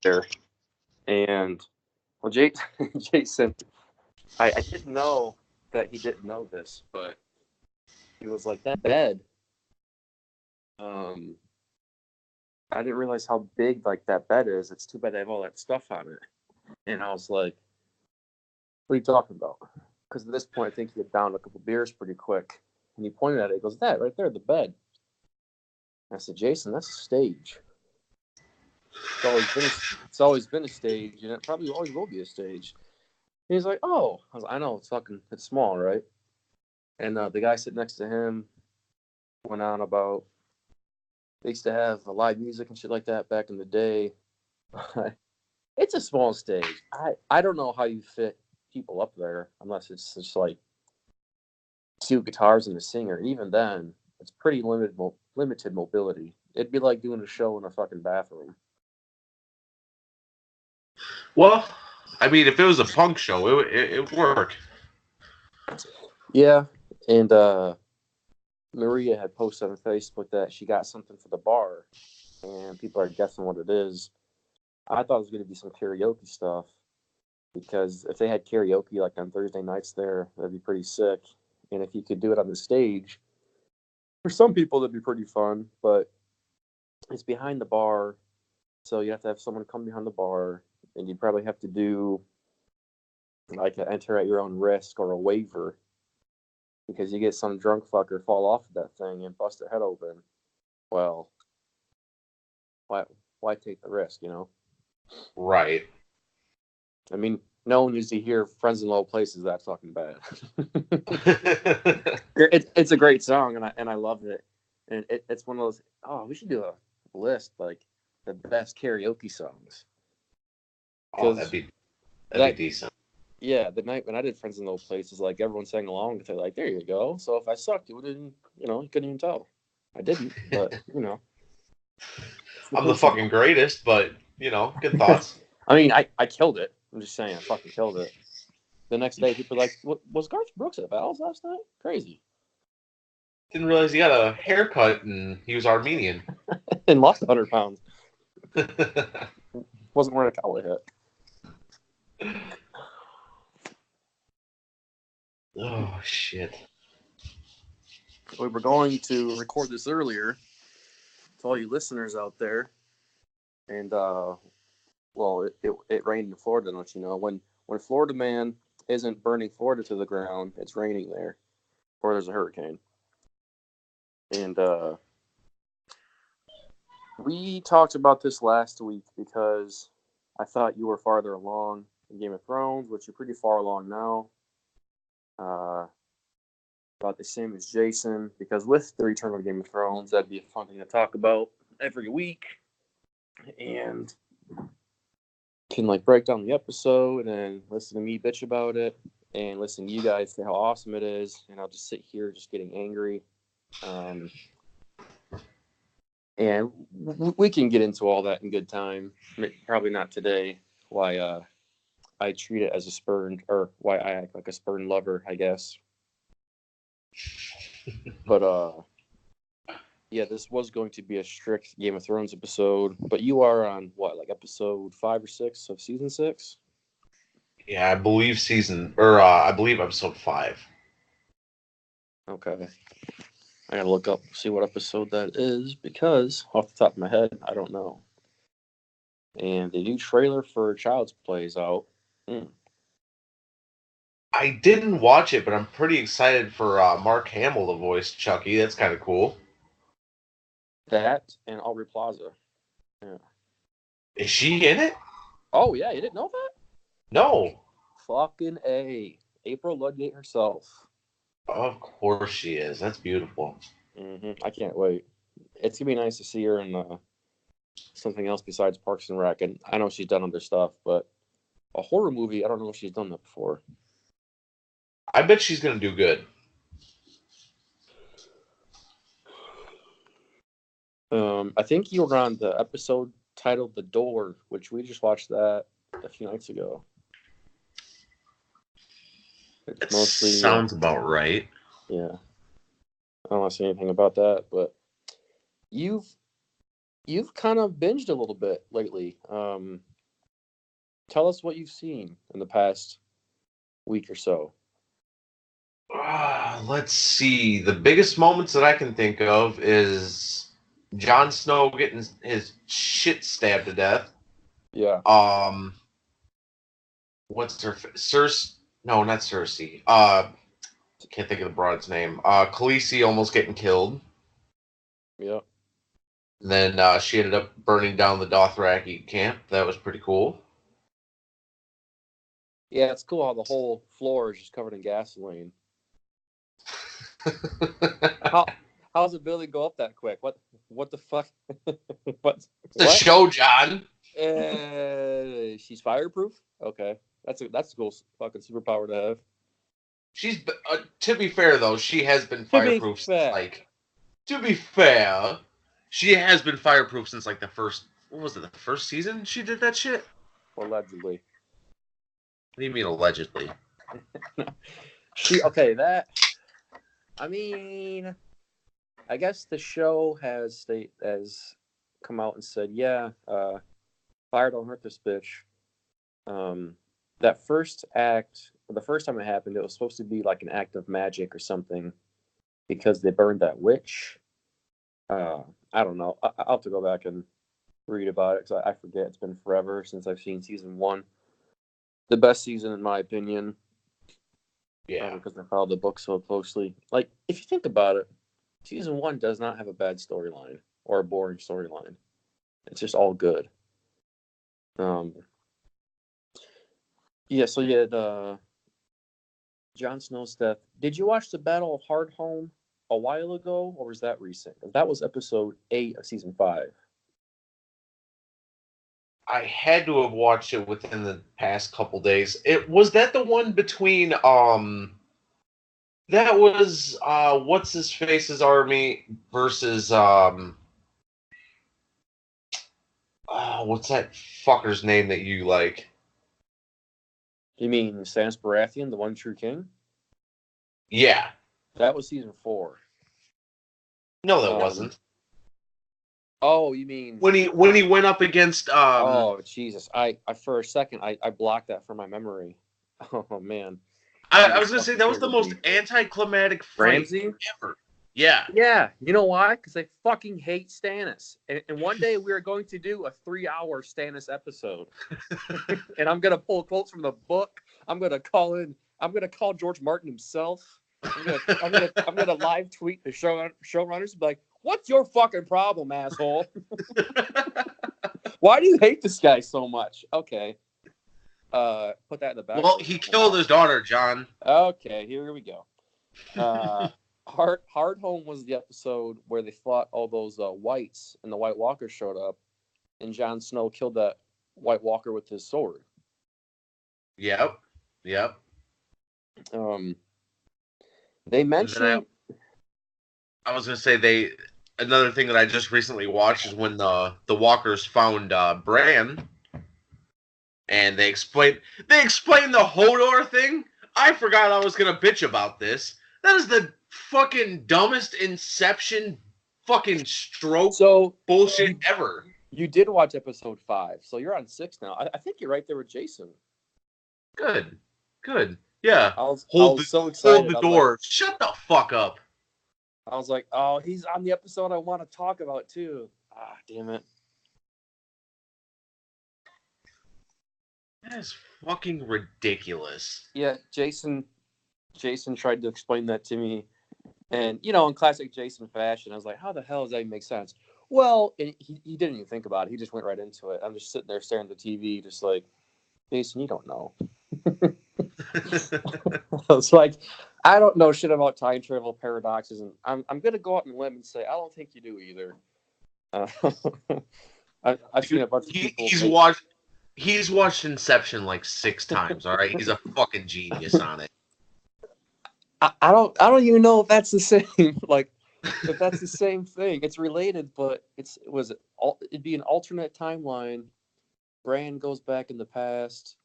there, and well, Jason, I didn't know that he didn't know this, but he was like, that bed. Um, I didn't realize how big like that bed is. It's too bad they have all that stuff on it. And I was like, what are you talking about? Because at this point, I think he had downed a couple beers pretty quick. And he pointed at it. He goes, that right there, the bed. And I said, Jason, that's a stage. It's always been a stage, and it probably always will be a stage. And he's like, oh. I know, it's small, right? And the guy sitting next to him went on about they used to have live music and shit like that back in the day. It's a small stage. I don't know how you fit people up there unless it's just like two guitars and a singer. Even then, it's pretty limited mobility. It'd be like doing a show in a fucking bathroom. Well, I mean, if it was a punk show, it would work. Yeah, and Maria had posted on Facebook that she got something for the bar, and people are guessing what it is. I thought it was going to be some karaoke stuff, because if they had karaoke like on Thursday nights there, that'd be pretty sick. And if you could do it on the stage, for some people that'd be pretty fun, but it's behind the bar, so you have to have someone come behind the bar, and you probably have to do like an enter at your own risk or a waiver, because you get some drunk fucker fall off of that thing and bust their head open. Well, why take the risk, you know? Right. I mean, no one needs to hear "Friends in Low Places" that fucking bad. It's a great song, and I love it. And it's one of those. Oh, we should do a list like the best karaoke songs. Oh, Because that'd be decent. yeah, the night when I did "Friends in Low Places," like everyone sang along. They're like, "There you go." So if I sucked, you wouldn't, you couldn't even tell. I didn't, but I'm the fucking greatest, but good thoughts. I mean, I killed it. I'm just saying, I fucking killed it. The next day, people are like, was Garth Brooks at Val's last night? Crazy. Didn't realize he got a haircut and he was Armenian. And lost 100 pounds. Wasn't wearing a cowboy hat. Oh, shit. We were going to record this earlier to all you listeners out there. And, well, it rained in Florida, don't you know? When Florida man isn't burning Florida to the ground, it's raining there. Or there's a hurricane. And we talked about this last week because I thought you were farther along in Game of Thrones, which you're pretty far along now. About the same as Jason, because with the return of Game of Thrones, that'd be a fun thing to talk about every week. And can like break down the episode and listen to me bitch about it and listen to you guys say how awesome it is. And I'll just sit here just getting angry. And we can get into all that in good time. Probably not today. Why I treat it as a spurned, or why I act like a spurned lover, I guess. But yeah, this was going to be a strict Game of Thrones episode. But you are on what, like episode 5 or 6 of season 6? Yeah, I believe episode 5. Okay. I gotta look up, see what episode that is, because off the top of my head, I don't know. And the new trailer for Child's Play is out. I didn't watch it, but I'm pretty excited for Mark Hamill to voice Chucky. That's kind of cool. That and Aubrey Plaza. Yeah. Is she in it? Oh, yeah, you didn't know that? No. Fucking A. April Ludgate herself. Of course she is. That's beautiful. I can't wait. It's gonna be nice to see her in something else besides Parks and Rec. And I know she's done other stuff, but a horror movie, I don't know if she's done that before. I bet she's going to do good. I think you were on the episode titled The Door, which we just watched that a few nights ago. It mostly sounds about right. Yeah. I don't want to say anything about that, but you've you've kind of binged a little bit lately. Tell us what you've seen in the past week or so. Let's see. The biggest moments that I can think of is Jon Snow getting his shit stabbed to death. Yeah. Um, what's her Cersei? No, not Cersei. Can't think of the broad's name. Khaleesi almost getting killed. Yeah. Then she ended up burning down the Dothraki camp. That was pretty cool. Yeah, it's cool how the whole floor is just covered in gasoline. How how's the building go up that quick? What the fuck? what The what? show, John. She's fireproof. Okay, that's a cool fucking superpower to have. She's to be fair though, she has been To be fireproof since fair, like. To be fair, she has been fireproof since like the first. What was it? The first season she did that shit. allegedly. What do you mean allegedly? Okay, that. I mean, I guess the show has come out and said, yeah, fire don't hurt this bitch. That first act, the first time it happened, it was supposed to be like an act of magic or something because they burned that witch. I don't know. I'll have to go back and read about it because I forget. It's been forever since I've seen season one. The best season, in my opinion. Yeah. Because I followed the book so closely. Like, if you think about it, season one does not have a bad storyline or a boring storyline. It's just all good. Yeah, so you had Jon Snow's death. Did you watch the Battle of Hardhome a while ago, or was that recent? That was episode 8 of season 5. I had to have watched it within the past couple days. It was that the one between that was what's his face's army versus what's that fucker's name that you like? You mean Stannis Baratheon, the one true king? Yeah. That was season 4. No, that wasn't. Oh, you mean when he went up against Oh Jesus! I for a second I blocked that from my memory. Oh man! I was gonna say that was the most anticlimactic fight Ramsay ever. Yeah. Yeah. You know why? Because they fucking hate Stannis. And one day we are going to do a 3-hour Stannis episode, and I'm gonna pull quotes from the book. I'm gonna call George Martin himself. I'm gonna live tweet the showrunners and be like, "What's your fucking problem, asshole? Why do you hate this guy so much?" Okay. Put that in the back. Well, he killed his daughter, John. Okay, here we go. Hardhome was the episode where they fought all those whites, and the White Walkers showed up, and Jon Snow killed that White Walker with his sword. Yep. They mentioned. I was gonna say another thing that I just recently watched is when the Walkers found Bran, and they explained the Hodor thing. I forgot I was gonna bitch about this. That is the fucking dumbest Inception fucking stroke bullshit ever. You did watch episode 5, so you're on 6 now. I think you're right there with Jason. Good. Yeah. I was so excited. Hold the door. Like, shut the fuck up. I was like, oh, he's on the episode I want to talk about too. Ah, damn it. That is fucking ridiculous. Yeah, Jason tried to explain that to me. And, in classic Jason fashion, I was like, how the hell does that even make sense? Well, he didn't even think about it. He just went right into it. I'm just sitting there staring at the TV, just like, Jason, you don't know. I was like, I don't know shit about time travel paradoxes, and I'm going to go out on a limb and say, I don't think you do either. I've seen a bunch of people. He's watched Inception like 6 times, all right? He's a fucking genius on it. I don't even know if that's the same. Like, if that's the same thing. It's related, but it'd be an alternate timeline. Bran goes back in the past,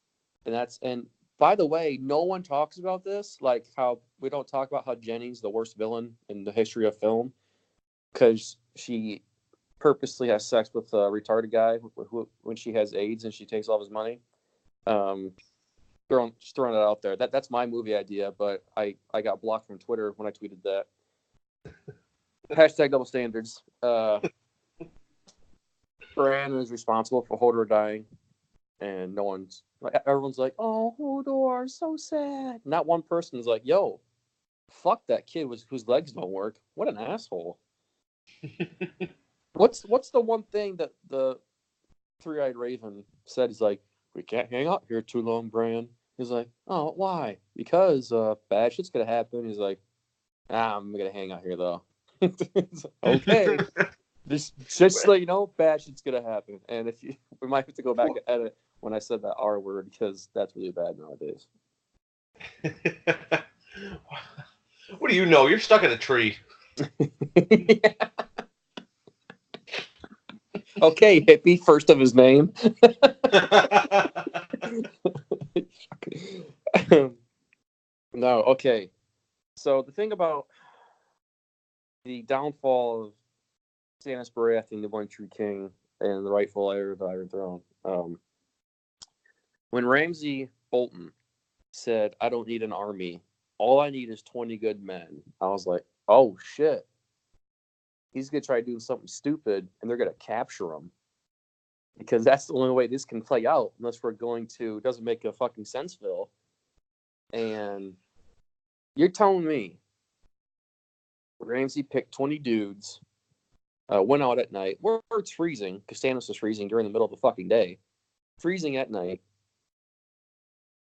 and by the way, no one talks about this. Like how we don't talk about how Jenny's the worst villain in the history of film because she purposely has sex with a retarded guy when she has AIDS and she takes all of his money. Just throwing it out there. That's my movie idea, but I got blocked from Twitter when I tweeted that. Hashtag double standards. Brandon is responsible for Hodor dying, and everyone's like, "Oh, Hodor, so sad." Not one person is like, "Yo, fuck that kid whose legs don't work. What an asshole." What's the one thing that the three-eyed raven said? He's like, "We can't hang out here too long, Bran." He's like, "Oh, why?" Because bad shit's gonna happen. He's like, I'm gonna hang out here though." Okay. Just so you know, bad shit's gonna happen. And we might have to go back and edit when I said that R word because that's really bad nowadays. What do you know? You're stuck in a tree. Yeah. Okay, hippie, first of his name. No, okay. So the thing about the downfall of Stannis Baratheon, the one true king, and the rightful heir of the Iron Throne. When Ramsay Bolton said, "I don't need an army. All I need is 20 good men," I was like, "Oh shit. He's gonna try doing something stupid, and they're gonna capture him." Because that's the only way this can play out, unless we're going to. It doesn't make a fucking sense, Phil. And you're telling me Ramsay picked 20 dudes, went out at night, where it's freezing, because Stannis was freezing during the middle of the fucking day, freezing at night,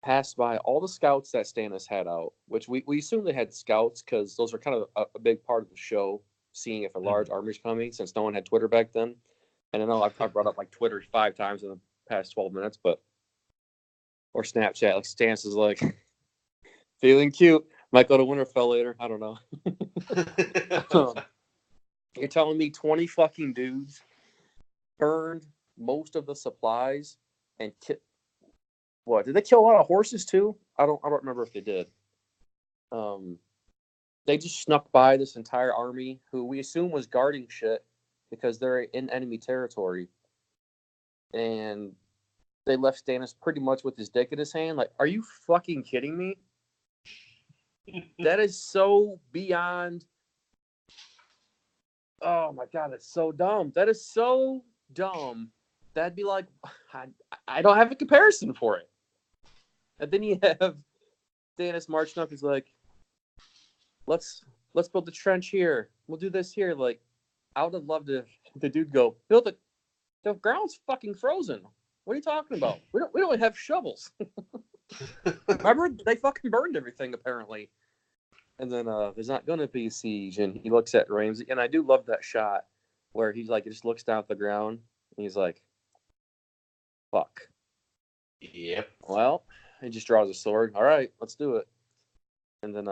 passed by all the scouts that Stannis had out, which we assume they had scouts because those are kind of a big part of the show, seeing if a large army's coming, since no one had Twitter back then. And I know I've brought up like Twitter 5 times in the past 12 minutes, or Snapchat, like Stannis is like, feeling cute, might go to Winterfell later, I don't know. You're telling me 20 fucking dudes burned most of the supplies and what? Did they kill a lot of horses too? I don't remember if they did. They just snuck by this entire army who we assume was guarding shit because they're in enemy territory. And they left Stannis pretty much with his dick in his hand. Like, are you fucking kidding me? That is so beyond. Oh my god, that's so dumb. That is so dumb. That'd be like, I don't have a comparison for it. And then you have Stannis marching up. He's like, let's build the trench here. We'll do this here. Like, I would have loved if the dude go, build it. The ground's fucking frozen. What are you talking about? We don't have shovels. Remember, they fucking burned everything apparently. And then there's not gonna be a siege. And he looks at Ramsay, and I do love that shot where he's like, just looks down at the ground, and he's like, "Fuck." Yep. Well, he just draws a sword. All right, let's do it. And then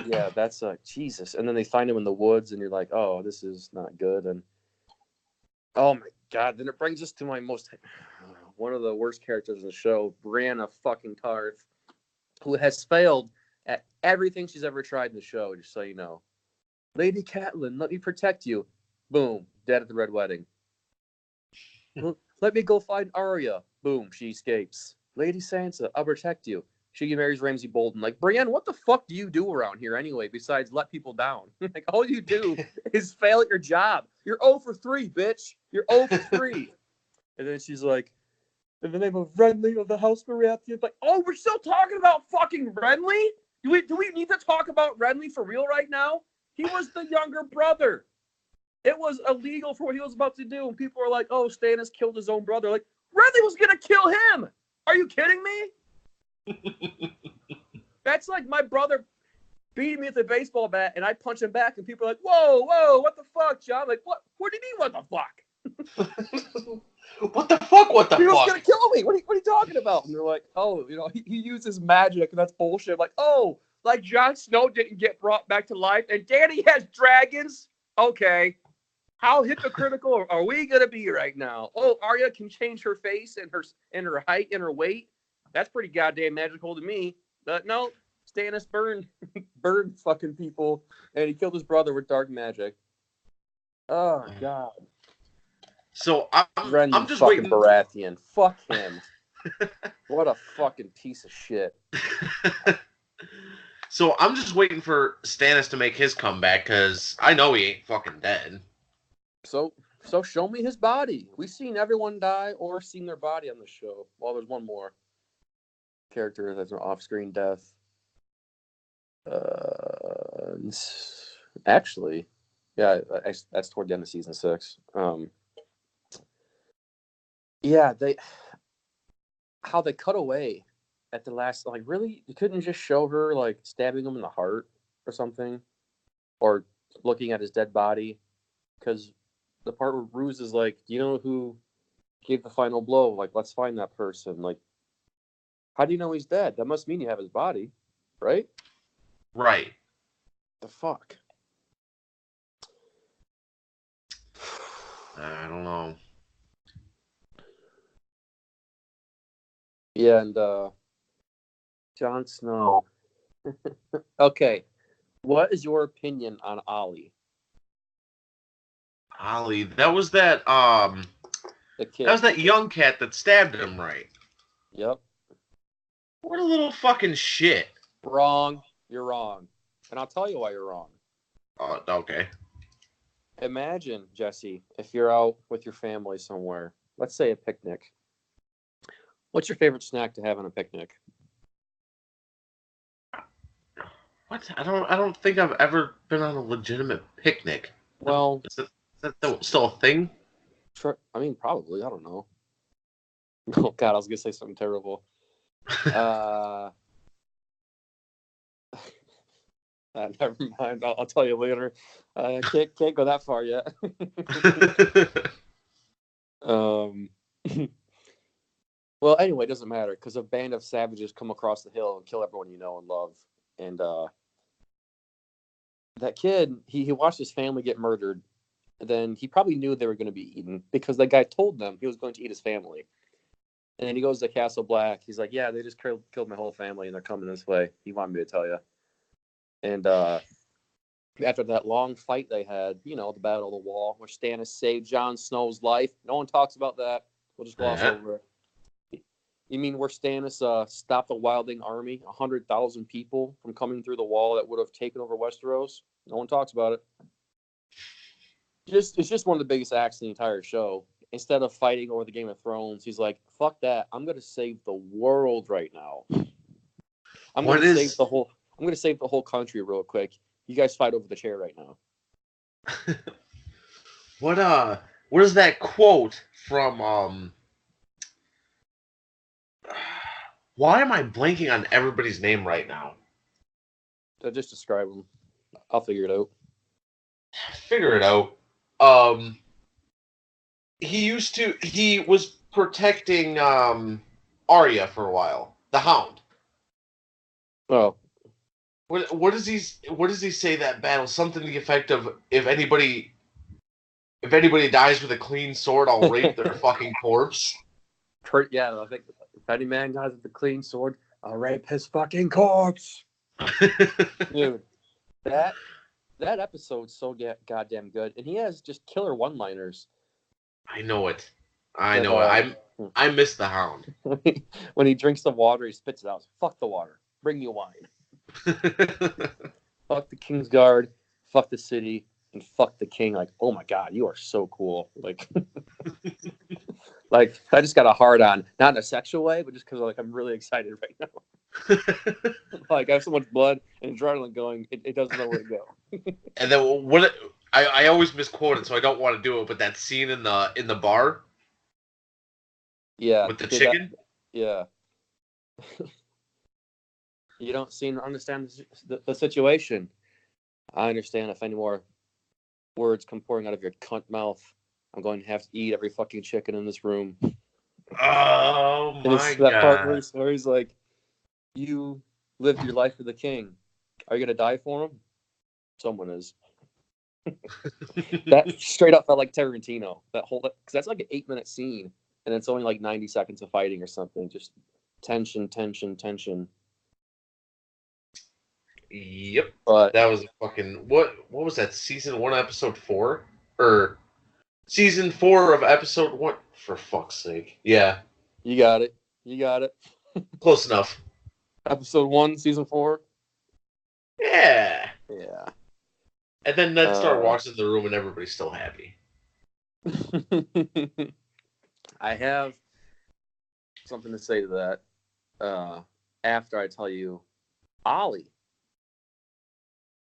yeah, that's Jesus. And then they find him in the woods, and you're like, "Oh, this is not good." And oh my god, then it brings us to one of the worst characters in the show, Brianna fucking Tarth, who has failed at everything she's ever tried in the show, just so you know. Lady Catelyn, let me protect you. Boom, dead at the Red Wedding. Let me go find Arya. Boom, she escapes. Lady Sansa, I'll protect you. She marries Ramsay Bolton. Like, Brienne, what the fuck do you do around here anyway, besides let people down? Like, all you do is fail at your job. You're 0 for 3, bitch. You're 0 for 3. And then she's like, in the name of Renly of the House Baratheon, like, oh, we're still talking about fucking Renly? Do we need to talk about Renly for real right now? He was the younger brother. It was illegal for what he was about to do. And people are like, oh, Stannis killed his own brother. Like, Renly was going to kill him. Are you kidding me? That's like my brother beating me with a baseball bat, and I punch him back, and people are like, whoa, what the fuck, John? Like, what do you mean, what the fuck? What the fuck? What the he fuck? was going to kill me. What are you talking about? And they're like, oh, he uses magic, and that's bullshit. I'm like, oh, like Jon Snow didn't get brought back to life, and Dany has dragons? Okay. How hypocritical are we going to be right now? Oh, Arya can change her face and her height and her weight. That's pretty goddamn magical to me. But no, Stannis burned fucking people, and he killed his brother with dark magic. Oh God. So I'm Ren, you just fucking waiting. Baratheon. Fuck him. What a fucking piece of shit. So I'm just waiting for Stannis to make his comeback because I know he ain't fucking dead. So show me his body. We've seen everyone die or seen their body on the show. Well, there's one more character that's an off-screen death. Actually, yeah, that's toward the end of season 6. Yeah, how they cut away at the last, like, really, you couldn't just show her like stabbing him in the heart or something, or looking at his dead body, because the part where Ruse is like, do you know who gave the final blow? Like, let's find that person. Like, how do you know he's dead? That must mean you have his body, right? Right. The fuck. I don't know. Yeah, and Jon Snow. Okay, what is your opinion on Ollie, Ollie, that was the that kid? was that young cat that stabbed him, right? Yep. What a little fucking shit. Wrong. You're wrong. And I'll tell you why you're wrong. Okay. Imagine, Jesse, if you're out with your family somewhere, let's say a picnic. What's your favorite snack to have on a picnic? What? I don't think I've ever been on a legitimate picnic. Well, Is that still a thing? I mean, probably. I don't know. Oh God, I was gonna say something terrible. Never mind. I'll tell you later. Can't go that far yet. um. Well, anyway, it doesn't matter because a band of savages come across the hill and kill everyone you know and love. And that kid, he watched his family get murdered. And then he probably knew they were going to be eaten because that guy told them he was going to eat his family. And then he goes to Castle Black. He's like, yeah, they just killed my whole family and they're coming this way. He wanted me to tell you. And after that long fight they had, you know, the Battle of the Wall, where Stannis saved Jon Snow's life. No one talks about that. We'll just gloss over it. You mean where Stannis stopped the Wilding army, 100,000 people from coming through the wall that would have taken over Westeros? No one talks about it. It's just one of the biggest acts in the entire show. Instead of fighting over the Game of Thrones, he's like, "Fuck that! I'm gonna save the world right now. I'm What gonna save is the whole. I'm gonna save the whole country real quick. You guys fight over the chair right now." what is that quote from why am I blanking on everybody's name right now? Just describe them. I'll figure it out. Figure it out. He was protecting Arya for a while. The Hound. Oh, What does he say that battle? Something to the effect of if anybody dies with a clean sword, I'll rape their fucking corpse. yeah. I think if any man dies with a clean sword, I'll rape his fucking corpse. Dude, that episode's so goddamn good, and he has just killer one-liners. I know it. I miss the Hound. When he drinks the water, he spits it out. Fuck the water. Bring me wine. Fuck the King's Guard. Fuck the city. And fuck the king. Like, oh my God, you are so cool. Like, like I just got a hard on. Not in a sexual way, but just because like I'm really excited right now. Like I have so much blood and adrenaline going, it doesn't know where to go. And then what? I always misquote it, so I don't want to do it. But that scene in the bar, Yeah, with the dude, chicken. yeah. You don't seem to understand the situation. I understand if any more words come pouring out of your cunt mouth, I'm going to have to eat every fucking chicken in this room. Oh And it's my that part god! where he's like, "You lived your life for the king. Are you gonna die for him? Someone is." That straight up felt like Tarantino. That whole because that's like an 8-minute scene, and it's only like 90 seconds of fighting or something. Just tension, tension, tension. Yep, But that was a fucking what? What was that? Season 1, episode 4. or season 4 of episode 1. For fuck's sake. Yeah, You got it. You got it. close enough. Episode 1, season 4. Yeah. Yeah. And then Ned Stark walks in the room and everybody's still happy. I have something to say to that after I tell you Ollie.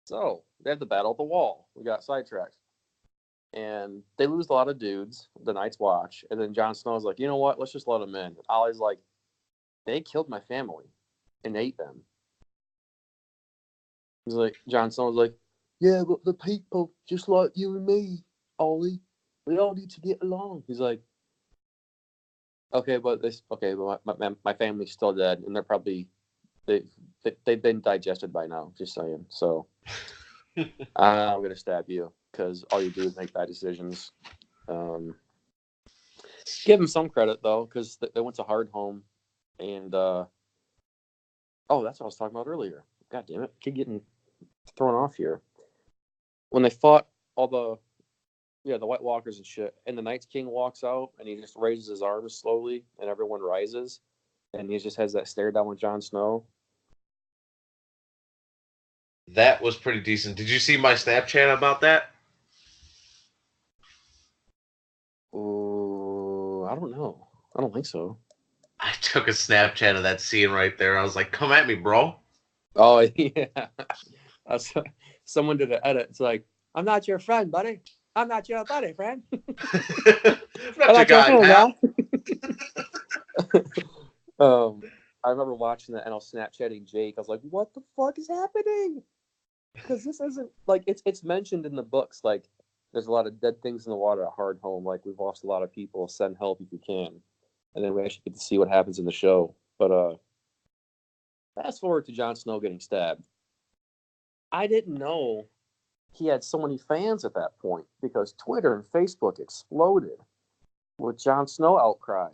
So, they have the battle at the wall. We got sidetracked. And they lose a lot of dudes the Night's Watch. And then Jon Snow's like, you know what? Let's just let them in. And Ollie's like, they killed my family and ate them. He's like, Jon Snow's like, yeah, but the people, just like you and me, Ollie, we all need to get along. He's like, but my family's still dead, and they're probably they've been digested by now. Just saying. So I'm gonna stab you because all you do is make bad decisions. Give them some credit though, because they went to Hard Home, and that's what I was talking about earlier. God damn it, keep getting thrown off here. When they fought all the White Walkers and shit, and the Night's King walks out and he just raises his arms slowly, and everyone rises, and he just has that stare down with Jon Snow. That was pretty decent. Did you see my Snapchat about that? Ooh, I don't know. I don't think so. I took a Snapchat of that scene right there. I was like, come at me, bro. Oh, yeah. Someone did an edit. It's like, I'm not your friend, buddy. I'm not your buddy, friend. I'm not your guy, I remember watching that and I was Snapchatting Jake. I was like, what the fuck is happening? Because this isn't, like, it's mentioned in the books, like, there's a lot of dead things in the water at Hard Home. Like, we've lost a lot of people. Send help if you can. And then we actually get to see what happens in the show. But fast forward to Jon Snow getting stabbed. I didn't know he had so many fans at that point because Twitter and Facebook exploded with Jon Snow outcry.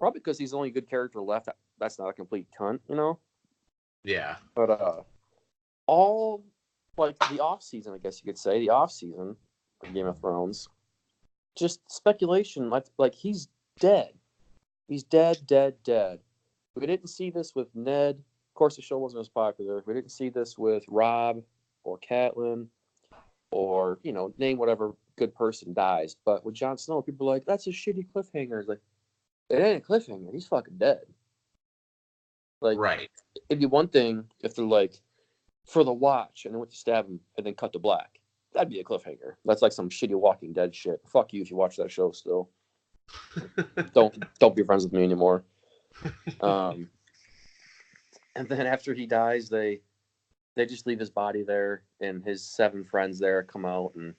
Probably because he's the only good character left. That's not a complete cunt, you know? Yeah. But all, like, the off-season, I guess you could say, the off-season of Game of Thrones, just speculation, like he's dead. He's dead. We didn't see this with Ned. Of course, the show wasn't as popular. We didn't see this with Rob or Catelyn or, name whatever good person dies. But with Jon Snow, people are like, that's a shitty cliffhanger. It's like, it ain't a cliffhanger. He's fucking dead. Like, right. It'd be one thing if they're like, for the watch, and then went to stab him and then cut to black. That'd be a cliffhanger. That's like some shitty Walking Dead shit. Fuck you if you watch that show still. Don't be friends with me anymore. And then after he dies, they just leave his body there, and his 7 friends there come out and,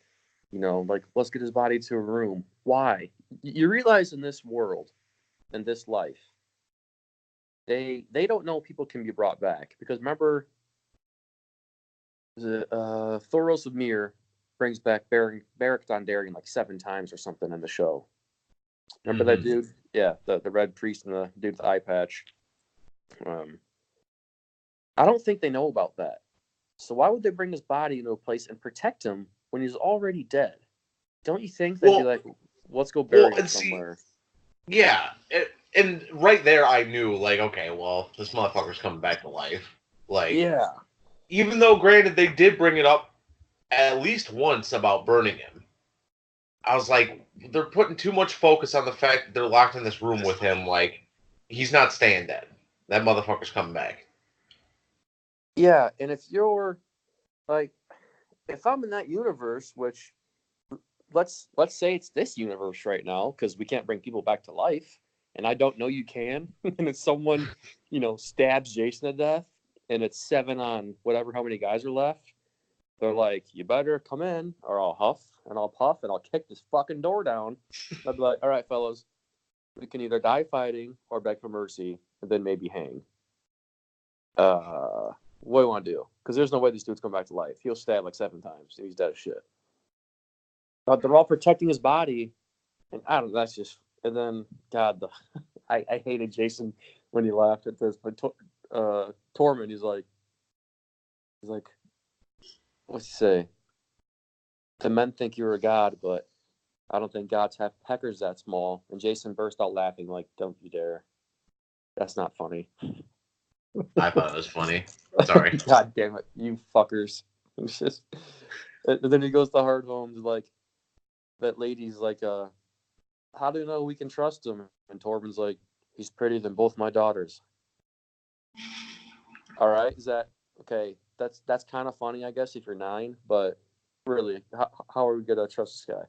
like, let's get his body to a room. Why? You realize in this world, in this life, they don't know people can be brought back. Because remember, Thoros of Myr brings back Beric Dondarrion like 7 times or something in the show. Remember that dude? Yeah, the red priest and the dude with the eye patch. I don't think they know about that. So why would they bring his body into a place and protect him when he's already dead? Don't you think they'd be like, let's go bury him somewhere? Yeah, and right there I knew, like, okay, well, this motherfucker's coming back to life. Like, yeah. Even though, granted, they did bring it up at least once about burning him. I was like, they're putting too much focus on the fact that they're locked in this room with him. Like, he's not staying dead. That motherfucker's coming back. Yeah, and if you're, like, if I'm in that universe, which, let's say it's this universe right now, because we can't bring people back to life, and I don't know you can, and it's someone, stabs Jason to death, and it's 7 on whatever how many guys are left, they're like, you better come in, or I'll huff, and I'll puff, and I'll kick this fucking door down. I'd be like, all right, fellas, we can either die fighting, or beg for mercy, and then maybe hang. What do you want to do? Because there's no way this dude's come back to life. He'll stab like 7 times, and he's dead as shit. But they're all protecting his body, and I don't know, that's just, and then, God, I hated Jason when he laughed at this, but Tormund, he's like, what's he say? The men think you're a god, but I don't think gods have peckers that small. And Jason burst out laughing like, don't you dare. That's not funny. I thought it was funny. Sorry. God damn it, you fuckers. It's just... And then he goes to Hard Homes, like, that lady's like, how do you know we can trust him? And Torben's like, he's prettier than both my daughters. All right, is that okay? That's kind of funny, I guess, if you're 9, but really, how are we gonna trust this guy?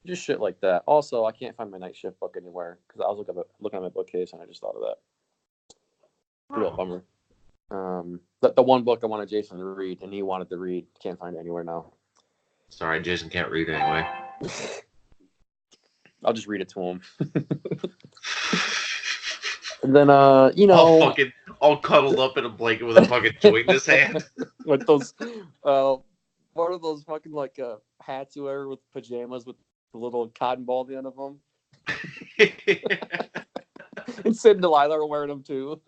Just shit like that. Also, I can't find my Night Shift book anywhere because I was looking at my bookcase and I just thought of that. Real bummer. The one book I wanted Jason to read and he wanted to read, can't find it anywhere now. Sorry, Jason can't read anyway. I'll just read it to him. And then, all cuddled up in a blanket with a fucking joint in his hand. With those, what are those fucking like hats you wear with pajamas with the little cotton ball at the end of them? And Sid and Delilah are wearing them too.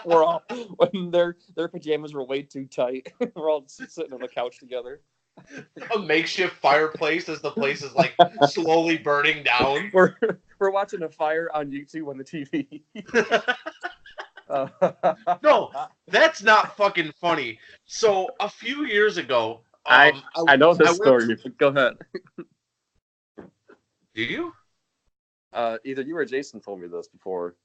We're all, when their pajamas were way too tight, we're all sitting on the couch together. A makeshift fireplace as the place is like slowly burning down. We're watching a fire on YouTube on the TV. No, that's not fucking funny. So a few years ago, I know this story. Go ahead. Do you? Either you or Jason told me this before.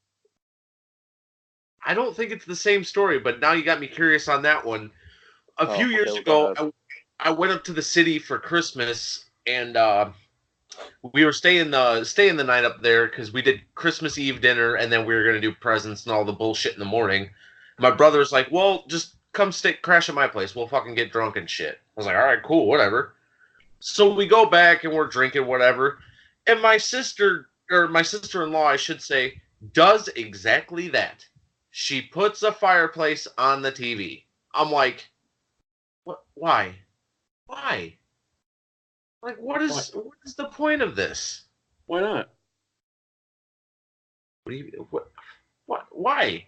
I don't think it's the same story, but now you got me curious on that one. A few years ago, I went up to the city for Christmas, and we were staying the night up there because we did Christmas Eve dinner, and then we were gonna do presents and all the bullshit in the morning. My brother's like, "Well, just come crash at my place. We'll fucking get drunk and shit." I was like, "All right, cool, whatever." So we go back and we're drinking whatever, and my sister-in-law, I should say, does exactly that. She puts a fireplace on the TV. I'm like, what? Why? Why? Like, what is the point of this? Why not? What? Why?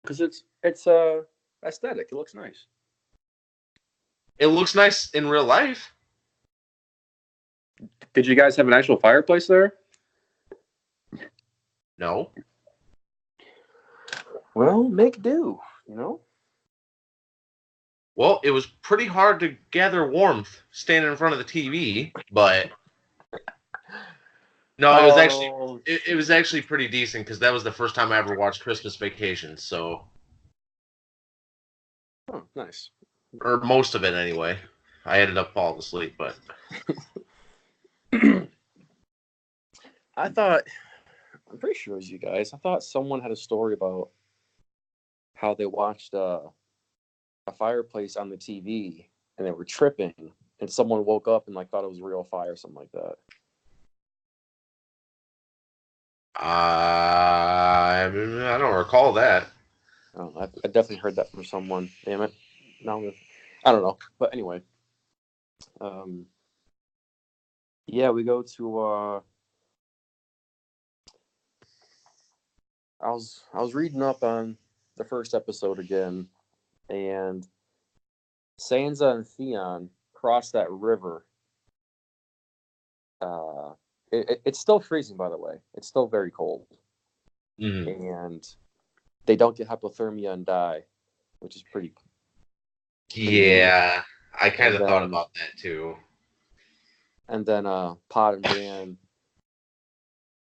Because it's aesthetic. It looks nice. It looks nice in real life. Did you guys have an actual fireplace there? No. Well, make do, you know? Well, it was pretty hard to gather warmth standing in front of the TV, but no, it was actually pretty decent because that was the first time I ever watched Christmas Vacation. So, oh, nice, or most of it anyway. I ended up falling asleep, but I'm pretty sure it was you guys. I thought someone had a story about how they watched a fireplace on the TV and they were tripping, and someone woke up and like thought it was real fire or something like that. I don't recall that. Oh, I definitely heard that from someone. Damn it! Now I don't know, but anyway, yeah, we go to. I was reading up on the first episode again, and Sansa and Theon cross that river. It's still freezing, by the way. It's still very cold, and they don't get hypothermia and die, which is pretty. Yeah, neat. I kind of thought about that too. And then Pod and Brienne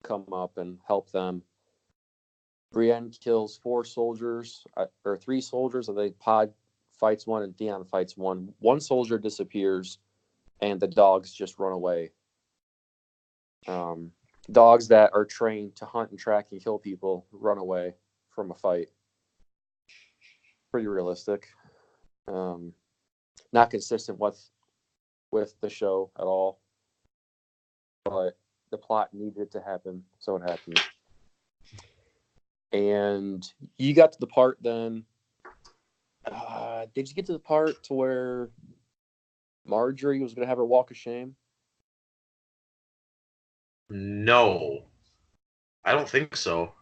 come up and help them. Brienne kills 4 soldiers, or 3 soldiers. I think Pod fights one and Theon fights one. One soldier disappears, and the dogs just run away. Dogs that are trained to hunt and track and kill people run away from a fight. Pretty realistic. Not consistent with the show at all. But the plot needed it to happen, so it happened. And you got to the part then. Did you get to the part to where Marjorie was going to have her walk of shame? No. I don't think so.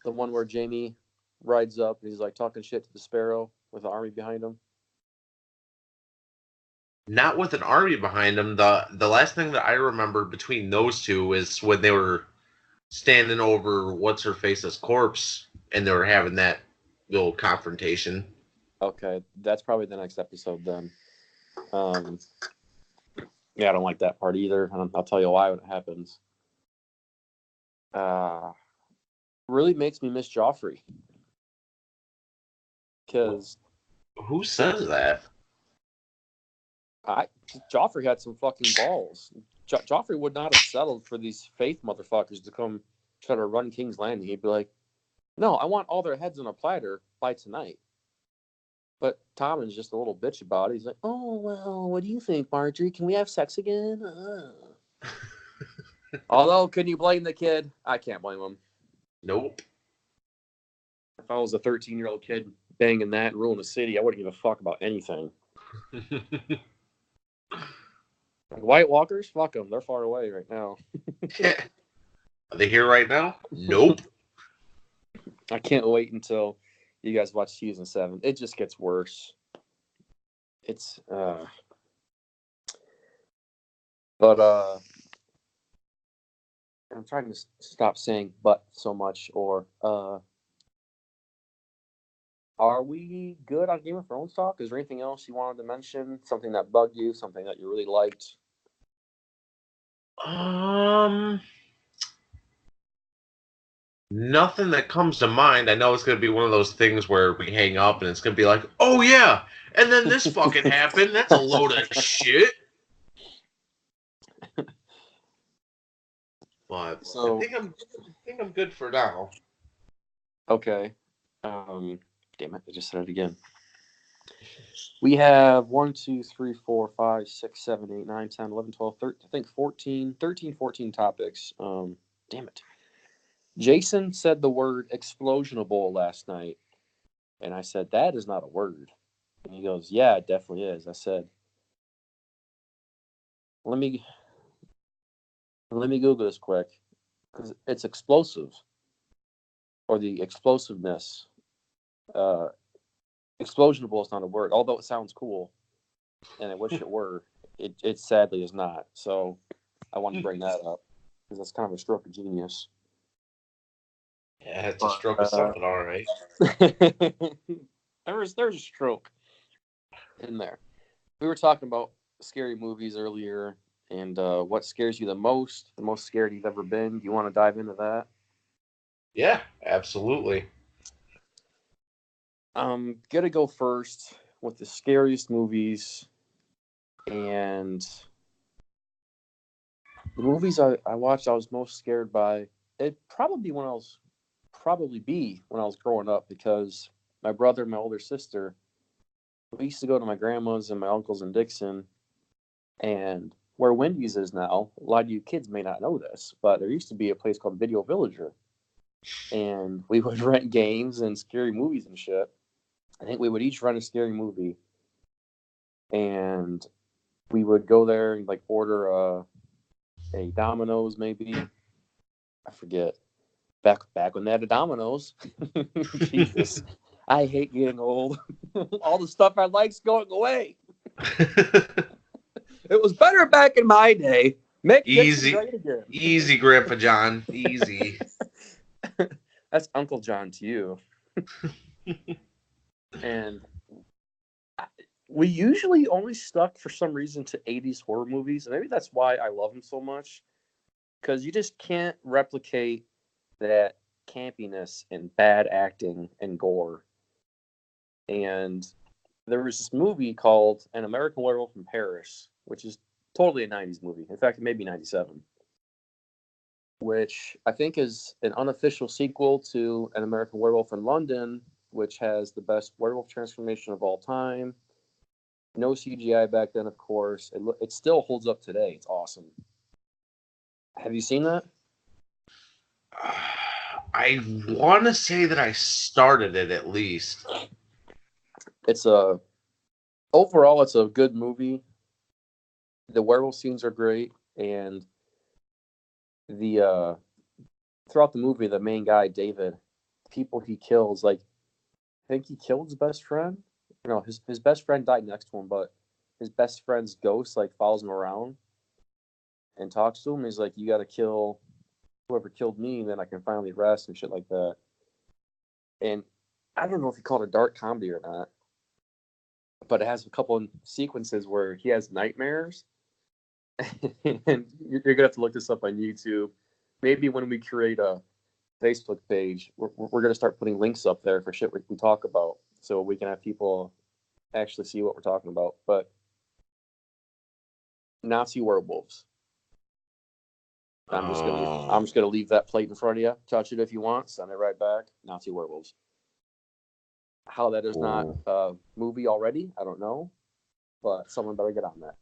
The one where Jaime rides up and he's like talking shit to the Sparrow with the army behind him? not with an army behind them. The last thing that I remember between those two is when they were standing over what's her face's corpse and they were having that little confrontation. Okay, that's probably the next episode then. Um, yeah, I don't like that part either. I'll tell you why when it happens. Really makes me miss Joffrey because Who says that? Joffrey had some fucking balls. Joffrey would not have settled for these faith motherfuckers to come try to run King's Landing. He'd be like, "No, I want all their heads on a platter by tonight." But Tommen's just a little bitch about it. He's like, "Oh well, what do you think, Marjorie? Can we have sex again?" Although, can you blame the kid? I can't blame him. Nope. If I was a 13-year-old kid banging that and ruling the city, I wouldn't give a fuck about anything. Like White Walkers, fuck them. They're far away right now. Are they here right now? Nope. I can't wait until you guys watch season 7. It just gets worse. It's but I'm trying to stop saying "but" so much. Or are we good on Game of Thrones talk? Is there anything else you wanted to mention? Something that bugged you? Something that you really liked? Nothing that comes to mind. I know it's gonna be one of those things where we hang up and it's gonna be like, oh yeah, and then this fucking happened. That's a load of shit. But So I think I'm good for now. okay. Damn it! I just said it again. We have 1, 2, 3, 4, 5, 6, 7, 8, 9, 10, 11, 12, 13, I think 14 topics. Damn it. Jason said the word explosionable last night. And I said, that is not a word. And he goes, yeah, it definitely is. I said, let me Google this quick. Because it's explosive. Or the explosiveness. Explosionable is not a word, although it sounds cool. And I wish it were. It sadly is not. So I wanted to bring that up. Because that's kind of a stroke of genius. Yeah, it's a stroke of something, all right. there's a stroke in there. We were talking about scary movies earlier, and what scares you the most scared you've ever been. Do you want to dive into that? Yeah, absolutely. I'm gonna go first with the scariest movies, and the movies I watched I was most scared by. It probably be when I was growing up, because my brother and my older sister, we used to go to my grandma's and my uncle's in Dixon, and where Wendy's is now, a lot of you kids may not know this, but there used to be a place called Video Villager, and we would rent games and scary movies and shit. I think we would each rent a scary movie, and we would go there and like order a Domino's maybe. I forget. Back when they had a Domino's. Jesus, I hate getting old. All the stuff I like's going away. It was better back in my day. Make Dixon great again. Easy, Grandpa John. Easy. That's Uncle John to you. And we usually only stuck for some reason to 80s horror movies. And maybe that's why I love them so much. Because you just can't replicate that campiness and bad acting and gore. And there was this movie called An American Werewolf in Paris, which is totally a 90s movie. In fact, it may be 97. Which I think is an unofficial sequel to An American Werewolf in London, which has the best werewolf transformation of all time. No CGI back then, of course. It still holds up today. It's awesome. Have you seen that? I want to say that I started it at least. Overall, it's a good movie. The werewolf scenes are great, and the throughout the movie, the main guy, David, people he kills, like I think he killed his best friend. No, his best friend died next to him, but his best friend's ghost like follows him around and talks to him. He's like, "You got to kill whoever killed me, and then I can finally rest," and shit like that. And I don't know if he called it a dark comedy or not, but it has a couple of sequences where he has nightmares. And you're gonna have to look this up on YouTube. Maybe when we create a Facebook page, we're gonna start putting links up there for shit we talk about, so we can have people actually see what we're talking about. But Nazi werewolves. I'm just gonna leave that plate in front of you. Touch it if you want. Send it right back. Nazi werewolves. How that is not a movie already, I don't know, but someone better get on that.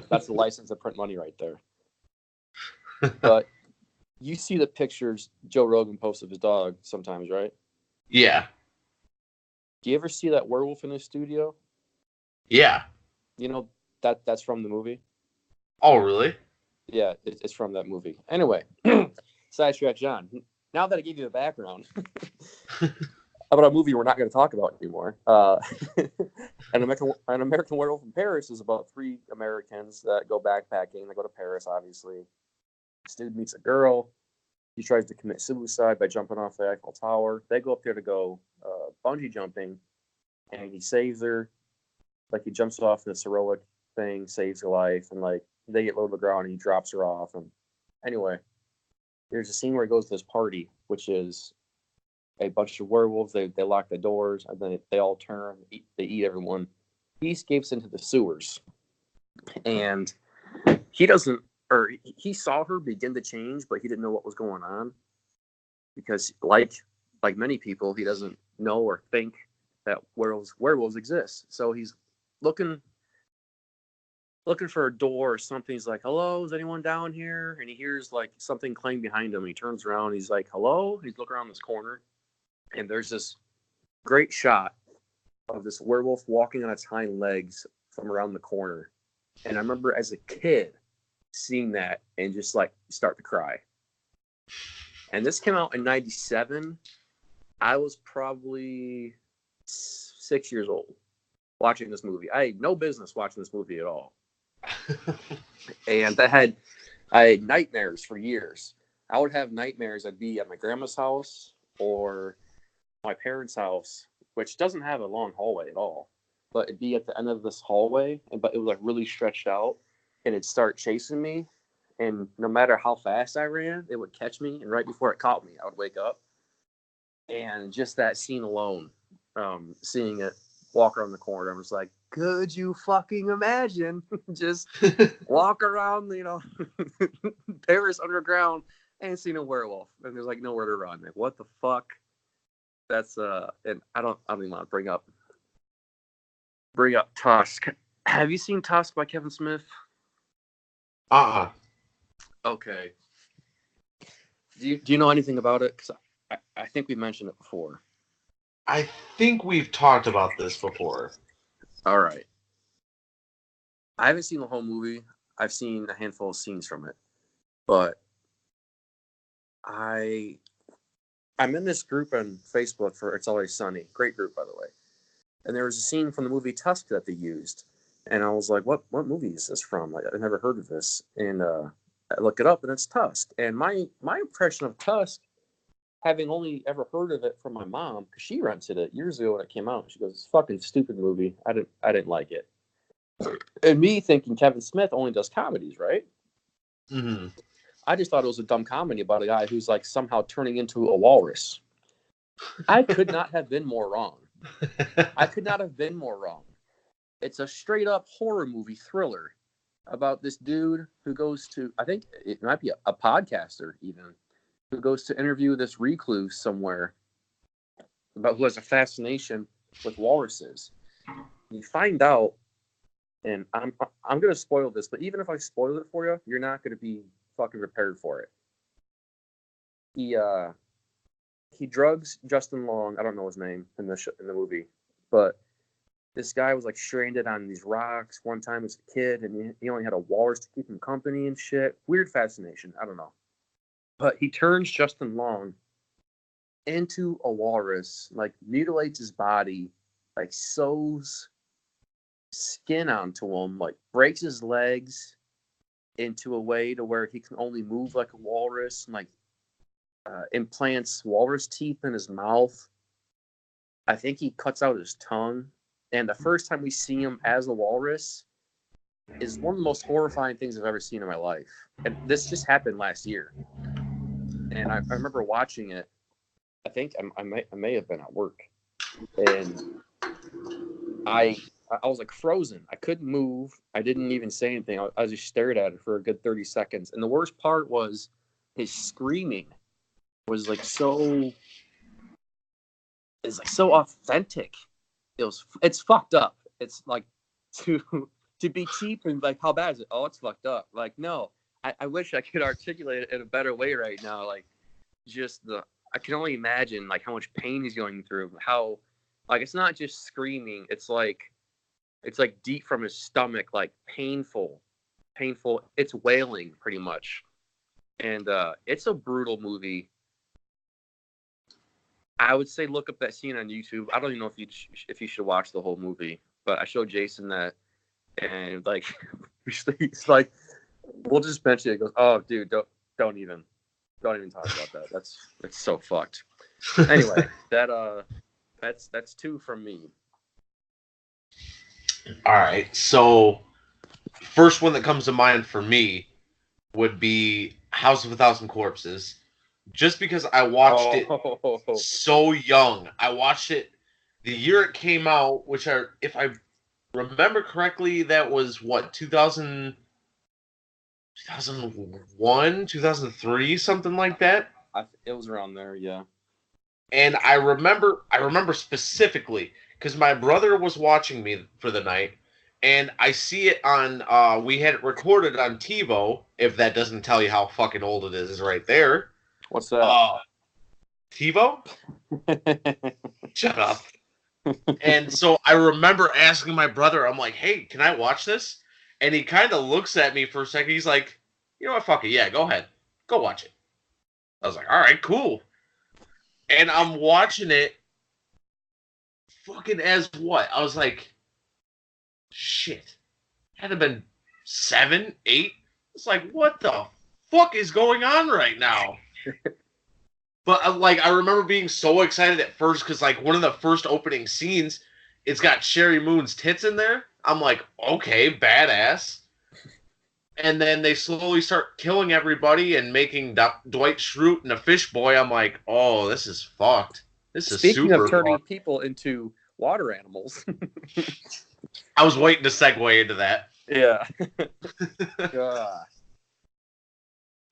That's the license to print money right there. But you see the pictures Joe Rogan posts of his dog sometimes, right? Yeah. Do you ever see that werewolf in his studio? Yeah. You know that's from the movie. Oh, really? Yeah, it's from that movie. Anyway, sidetrack John. Now that I gave you the background about a movie we're not going to talk about anymore, an American Werewolf in Paris is about 3 Americans that go backpacking. They go to Paris, obviously. This dude meets a girl. He tries to commit suicide by jumping off the Eiffel Tower. They go up there to go bungee jumping, and he saves her. Like, he jumps off this heroic thing, saves her life, and like they get low to the ground, and he drops her off. And anyway, there's a scene where he goes to this party, which is a bunch of werewolves. They lock the doors, and then they all turn. They eat everyone. He escapes into the sewers, and he doesn't, or he saw her begin to change, but he didn't know what was going on because, like many people, he doesn't know or think that werewolves exist. So he's looking for a door or something. He's like, "Hello, is anyone down here?" And he hears like something clang behind him. He turns around. He's like, "Hello." He's looking around this corner, and there's this great shot of this werewolf walking on its hind legs from around the corner. And I remember as a kid seeing that and just like start to cry. And this came out in '97. I was probably 6 years old watching this movie. I had no business watching this movie at all. And I had nightmares for years. I would have nightmares. I'd be at my grandma's house or my parents' house, which doesn't have a long hallway at all, but it'd be at the end of this hallway, but it was like really stretched out, and it'd start chasing me. And no matter how fast I ran, it would catch me. And right before it caught me, I would wake up. And just that scene alone, seeing it walk around the corner, I was like, could you fucking imagine just walk around, Paris underground and seeing a werewolf, and there's like nowhere to run. Like, what the fuck? That's and I don't even want to bring up Tusk. Have you seen Tusk by Kevin Smith? Okay. Do you know anything about it? Because I think we mentioned it before. I think we've talked about this before. All right. I haven't seen the whole movie. I've seen a handful of scenes from it, but I'm in this group on Facebook for It's Always Sunny. Great group, by the way. And there was a scene from the movie Tusk that they used, and I was like, "What movie is this from? Like, I've never heard of this." And I look it up, and it's Tusk. And my impression of Tusk, having only ever heard of it from my mom, because she rented it years ago when it came out. She goes, "It's a fucking stupid movie. I didn't like it." And me thinking Kevin Smith only does comedies, right? Mm-hmm. I just thought it was a dumb comedy about a guy who's like somehow turning into a walrus. I could not have been more wrong. It's a straight up horror movie thriller about this dude who goes to, I think it might be a podcaster even, who goes to interview this recluse somewhere about who has a fascination with walruses. You find out, and I'm going to spoil this, but even if I spoil it for you, you're not going to be fucking prepared for it. He drugs Justin Long. I don't know his name in the movie, but this guy was like stranded on these rocks one time as a kid, and he only had a walrus to keep him company and shit. Weird fascination. I don't know, but he turns Justin Long into a walrus, like mutilates his body, like sews skin onto him, like breaks his legs into a way to where he can only move like a walrus, and like implants walrus teeth in his mouth. I think he cuts out his tongue. And the first time we see him as a walrus is one of the most horrifying things I've ever seen in my life. And this just happened last year. And I remember watching it. I think I may have been at work. And I was like frozen. I couldn't move. I didn't even say anything. I just stared at it for a good 30 seconds. And the worst part was his screaming was like so authentic. It's fucked up. It's like to be cheap and like, how bad is it? Oh, it's fucked up. Like, no. I wish I could articulate it in a better way right now. Like, I can only imagine like how much pain he's going through. How, like, it's not just screaming. It's like deep from his stomach, like painful. It's wailing pretty much. And it's a brutal movie. I would say look up that scene on YouTube. I don't even know if you should watch the whole movie, but I showed Jason that, and like he's like, we'll just mention it. He goes, oh, dude, don't even talk about that. It's so fucked. Anyway, that's two from me. All right, so first one that comes to mind for me would be House of a Thousand Corpses. Just because I watched it so young. I watched it the year it came out, if I remember correctly, that was what, 2001, 2003, something like that? It was around there, yeah. And I remember specifically, because my brother was watching me for the night, and I see it on, we had it recorded on TiVo, if that doesn't tell you how fucking old it is right there. What's that? TiVo? Shut up. And so I remember asking my brother, I'm like, hey, can I watch this? And he kind of looks at me for a second. He's like, you know what, fuck it. Yeah, go ahead. Go watch it. I was like, all right, cool. And I'm watching it fucking as what? I was like, shit. Had it been 7, 8? It's like, what the fuck is going on right now? But like, I remember being so excited at first because like one of the first opening scenes, it's got Sherry Moon's tits in there. I'm like, okay, badass. And then they slowly start killing everybody and making Dwight Schrute and a fish boy. I'm like, oh, this is fucked. This is Speaking super of turning fucked. people into water animals. I was waiting to segue into that. Yeah.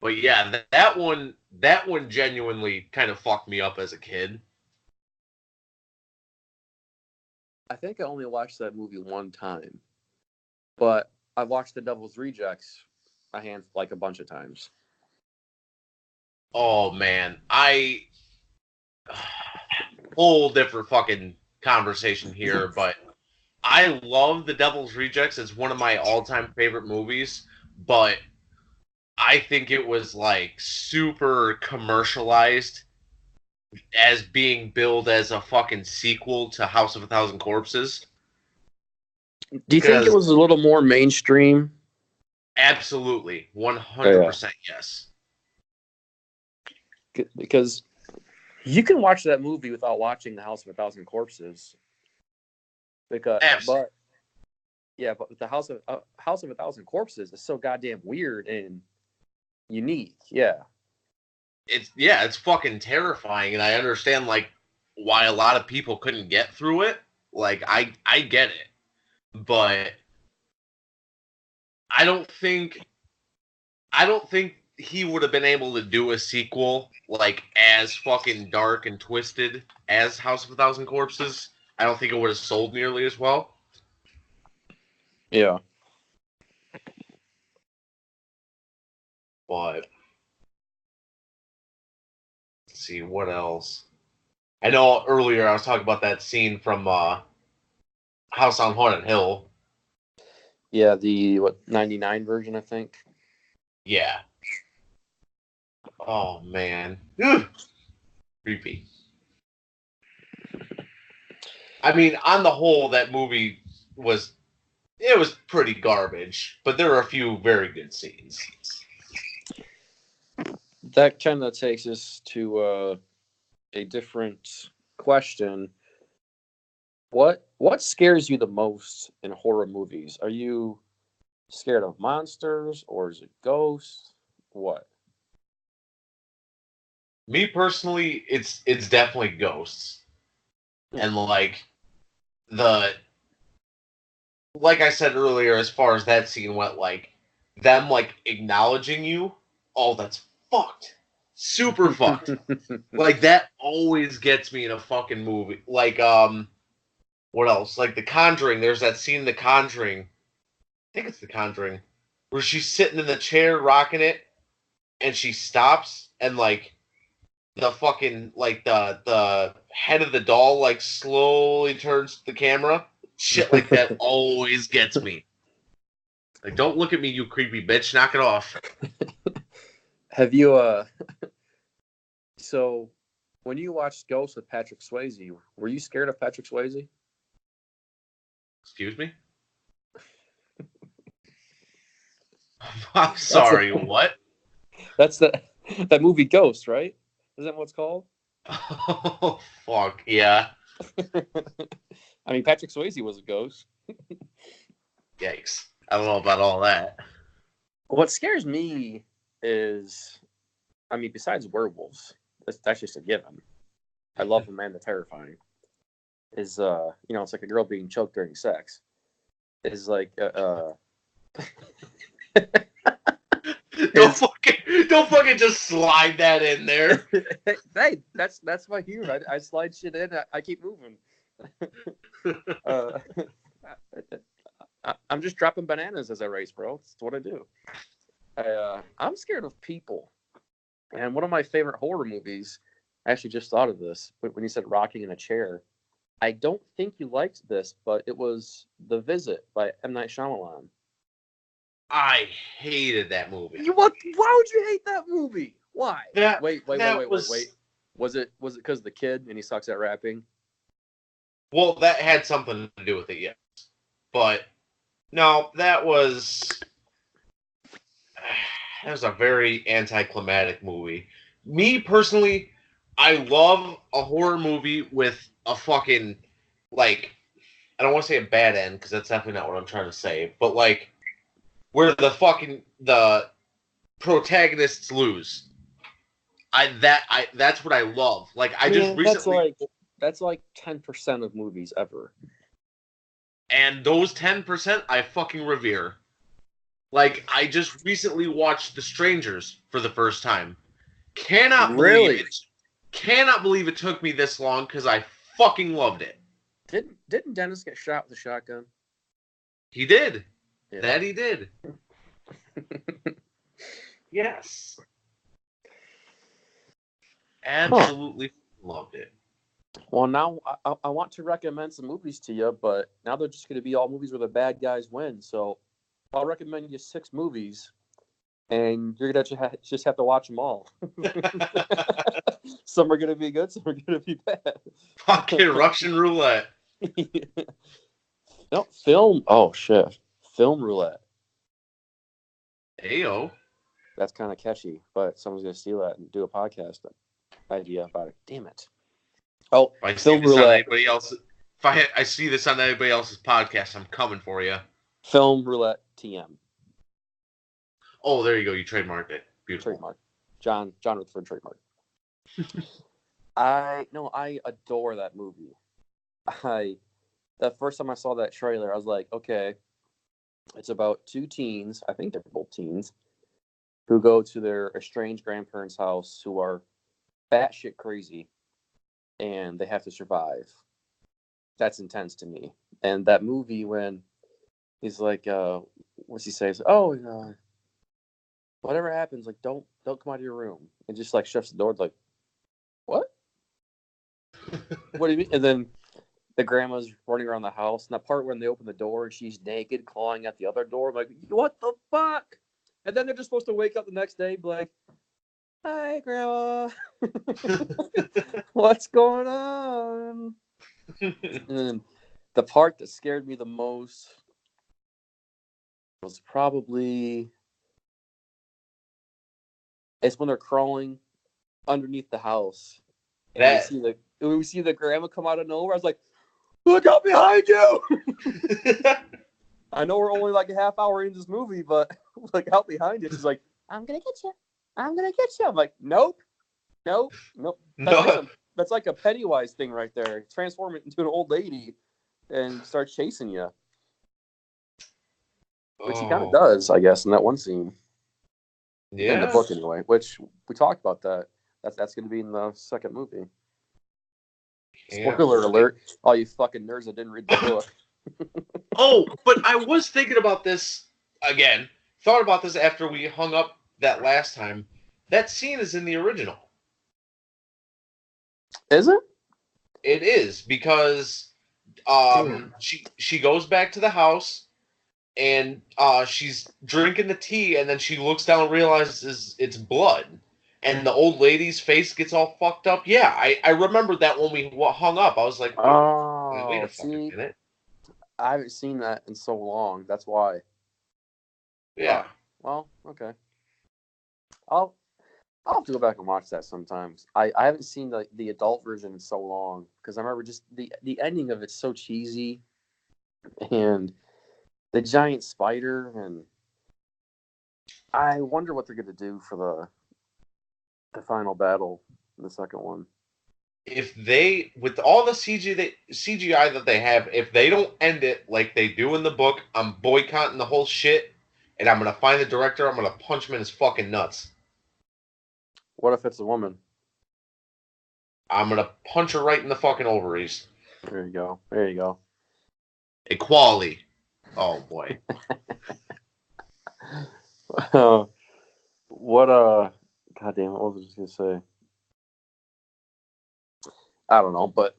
But yeah, that one genuinely kind of fucked me up as a kid. I think I only watched that movie one time, but I watched The Devil's Rejects a bunch of times. Oh man, whole different fucking conversation here, but I love The Devil's Rejects. It's one of my all-time favorite movies, but I think it was like super commercialized as being billed as a fucking sequel to House of a Thousand Corpses. Do you think it was a little more mainstream? Absolutely. 100% yes. Because you can watch that movie without watching The House of a Thousand Corpses. But the House of a Thousand Corpses is so goddamn weird and unique. Yeah. It's fucking terrifying, and I understand like why a lot of people couldn't get through it. Like I get it. But I don't think he would have been able to do a sequel like as fucking dark and twisted as House of a Thousand Corpses. I don't think it would have sold nearly as well. Yeah. But let's see what else. I know earlier I was talking about that scene from House on Haunted Hill. Yeah, the 99 version, I think. Yeah. Oh man. Ugh. Creepy. I mean, on the whole, that movie was it was pretty garbage, but there were a few very good scenes. That kind of takes us to a different question. What scares you the most in horror movies? Are you scared of monsters or is it ghosts? What? Me personally, it's definitely ghosts. And the like I said earlier, as far as that scene went, like them like acknowledging you, oh, that's fucked. Super fucked. Like that always gets me in a fucking movie. Like what else? Like The Conjuring, there's that scene in The Conjuring. I think it's The Conjuring. Where she's sitting in the chair rocking it and she stops and like the fucking like the head of the doll like slowly turns to the camera. Shit like that always gets me. Like, don't look at me, you creepy bitch. Knock it off. Have you so when you watched Ghost with Patrick Swayze, were you scared of Patrick Swayze? Excuse me? I'm sorry, what? That's that movie Ghost, right? Is that what it's called? Oh, fuck, yeah. I mean, Patrick Swayze was a ghost. Yikes. I don't know about all that. What scares me is, I mean, besides werewolves, that's just a given. I love them and the terrifying. Is it's like a girl being choked during sex. Is like Don't fucking just slide that in there. Hey, that's my humor. I slide shit in. I keep moving. uh, I'm just dropping bananas as I race, bro. That's what I do. I'm scared of people. And one of my favorite horror movies, I actually just thought of this when you said rocking in a chair. I don't think you liked this, but it was The Visit by M. Night Shyamalan. I hated that movie. What? Why would you hate that movie? Why? Wait. Was Was it because of the kid and he sucks at rapping? well, that had something to do with it, yes. But no, that was a very anticlimactic movie. Me personally, I love a horror movie with a fucking like I don't want to say a bad end because that's definitely not what I'm trying to say, but like where the protagonists lose. That's what I love. Like I just recently that's like 10% of movies ever. And those 10% I fucking revere. Like I just recently watched The Strangers for the first time. Cannot believe it took me this long because I fucking loved it. Didn't Dennis get shot with a shotgun? He did. Yeah. That he did. Yes. Absolutely loved it. Well, now I want to recommend some movies to you, but now they're just going to be all movies where the bad guys win. So I'll recommend you 6 movies, and you're going to just have to watch them all. Some are going to be good, some are going to be bad. Fucking Russian roulette. No, film. Oh, shit. Film roulette. Ayo. That's kind of catchy, but someone's going to steal that and do a podcast idea about it. Damn it. Oh, if film roulette. I see this on anybody else's podcast, I'm coming for you. Film roulette TM. Oh, there you go. You trademarked it. Beautiful. Trademark. John Rutherford trademark. I adore that movie. The first time I saw that trailer, I was like, okay, it's about 2 teens, I think they're both teens, who go to their estranged grandparents' house who are batshit crazy, and they have to survive. That's intense to me. And that movie, when he's like, what's he say? He's like, oh, whatever happens, like don't come out of your room, and just like shuts the door. It's like, what? What do you mean? And then the grandma's running around the house, and that part when they open the door and she's naked, clawing at the other door. I'm like, what the fuck? And then they're just supposed to wake up the next day, and be like, hi, grandma. What's going on? And then the part that scared me the most was probably it's when they're crawling underneath the house, and That we see the grandma come out of nowhere. I was like, "Look out behind you!" I know we're only like a half hour into this movie, but like out behind you, she's like, "I'm gonna get you. I'm gonna get you." I'm like, "Nope, nope, nope." no. That's like a Pennywise thing right there. Transform it into an old lady and start chasing you, which he kind of Oh, does, I guess, in that one scene in the yeah. book anyway. Which we talked about that. That's going to be in the second movie. Can't Spoiler wait. alert! All you fucking nerds that didn't read the book. Oh, but I was thinking about this again. Thought about this after we hung up that last time. That scene is in the original. Is it? It is because she goes back to the house and she's drinking the tea and then she looks down and realizes it's blood. And the old lady's face gets all fucked up. Yeah, I remember that when we hung up. I was like, wait Oh, a fucking see, minute. I haven't seen that in so long. That's why. Yeah. Well, okay. I'll I'll have to go back and watch that sometimes. I haven't seen the adult version in so long because I remember just the ending of it's so cheesy and the giant spider and I wonder what they're gonna do for the final battle in the second one. If they, with all the CGI that they have, if they don't end it like they do in the book, I'm boycotting the whole shit, and I'm gonna find the director. I'm gonna punch him in his fucking nuts. What if it's a woman? I'm gonna punch her right in the fucking ovaries. There you go. There you go. Equality. Oh boy. What God damn it, what was I just gonna say? I don't know, but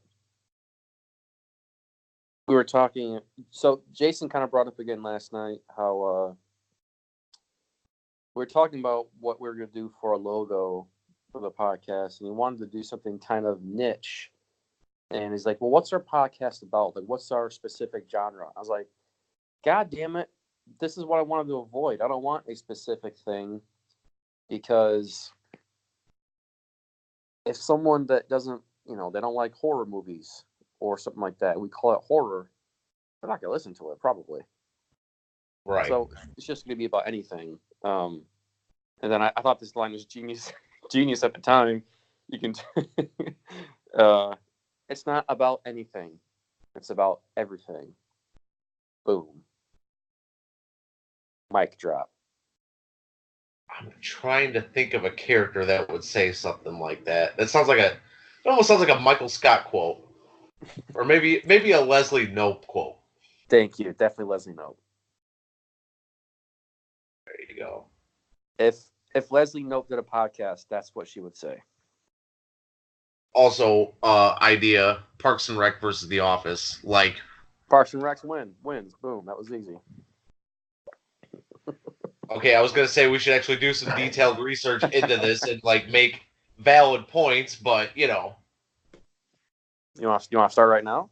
we were talking. So Jason kind of brought up again last night how we were talking about what we were gonna do for a logo for the podcast, and he wanted to do something kind of niche. And he's like, "Well, what's our podcast about? Like, what's our specific genre?" I was like, "God damn it, this is what I wanted to avoid. I don't want a specific thing because if someone that doesn't, they don't like horror movies or something like that, we call it horror, they're not gonna listen to it probably. Right. So it's just gonna be about anything." And then I thought this line was genius, genius at the time. You can, it's not about anything; it's about everything. Boom, mic drop. I'm trying to think of a character that would say something like that. That sounds like it almost sounds like a Michael Scott quote, or maybe a Leslie Knope quote. Thank you, definitely Leslie Knope. There you go. If Leslie Knope did a podcast, that's what she would say. Also, idea Parks and Rec versus The Office. Like, Parks and Recs wins. Boom, that was easy. okay, I was gonna say we should actually do some detailed research into this and like make valid points, but You want to start right now?